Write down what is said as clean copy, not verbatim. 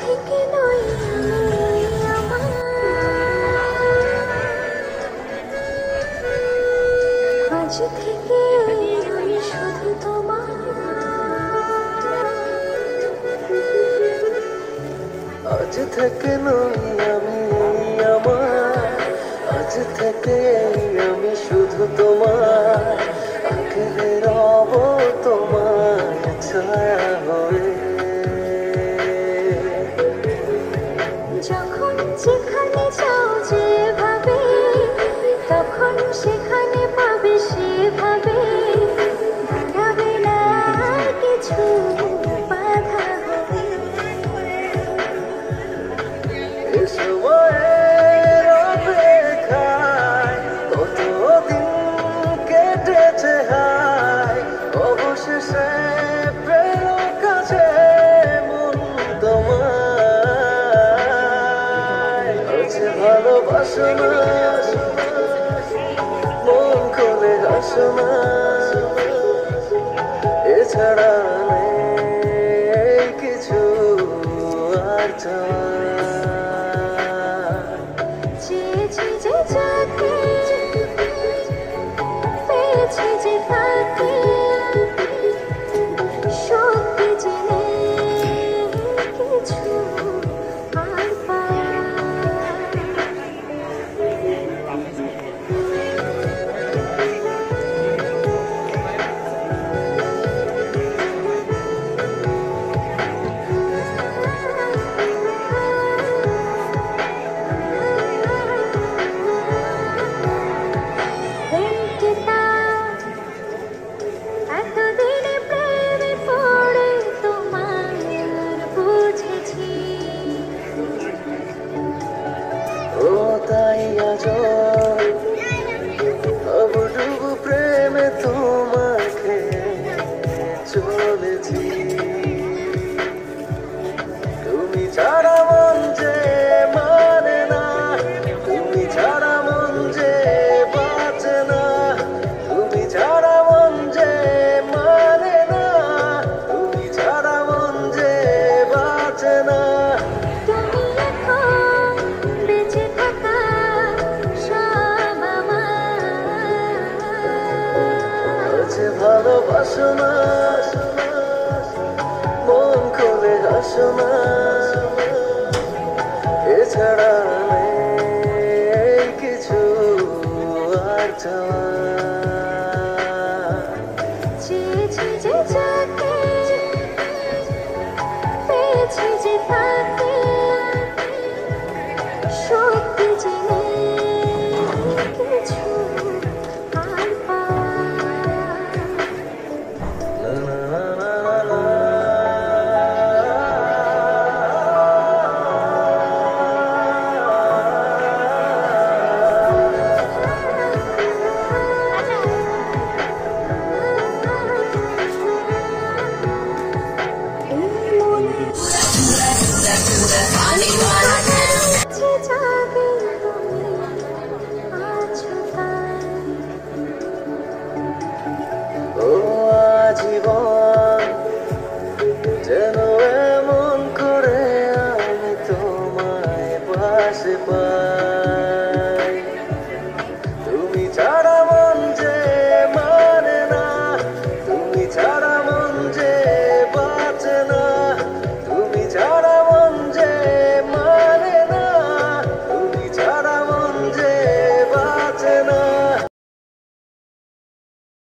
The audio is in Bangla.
থেকে নই আমি আমার, আজ থেকে আমি শুধু তোমার। আজ থেকে নই আমি আমার, আজ থেকে আমি শুধু তোমার। আঁকড়ে রব তোমার ছায়া হয়ে। যখন যেখানে যাও যেভাবে, তখন সেখানে পাবে সেভাবে। দাঁড়াবে না কিছু বাধা হবে। এ সময়ের অপেক্ষায় কতদিন কেটেছে হায়, অবশেষে পেল কাছে মন তোমায়। আছে ভালোবাসো না, মন খুলে হাসো না, এছাড়া নেই কিছু আর চাওয়া। চেয়েছি যে যাকে, পেয়েছি যে তাকে, সত্যি জেনে কিছু আর পাই। এতদিনে প্রেমে পড়ে তোমায় আর বুঝেছি। ও তাই আজ হাবুডুবু প্রেমে তোমাকে চলেছি। তুমি ছাড়া মন যে মানে না, তুমি ছাড়া মন যে বাঁচে না, তুমি ছাড়া মন যে মানে না, তুমি ছাড়া মন যে বাঁচে না। তুমি এখন বেঁচে থাকা সব আমার। আছে ভালোবাসো না, মন খুলে হাসো না, এছাড়া নেই কিছু আর চাওয়া। চেয়েছি যে যাকে, পেয়েছি যে তাকে, সত্যি জেনে কিছু আর পাই। লা লা লা লা লা। যে যাবে তুমি আছো তাই। ও আজীবন যেন এমন করে আমি তোমায় পাশে পাই। তুমি ছাড়া মন যে মানে না, তুমি ছাড়া মন যে বাঁচে না, তুমি ছাড়া মন যে মানে না, তুমি ছাড়া মন যে বাঁচে না।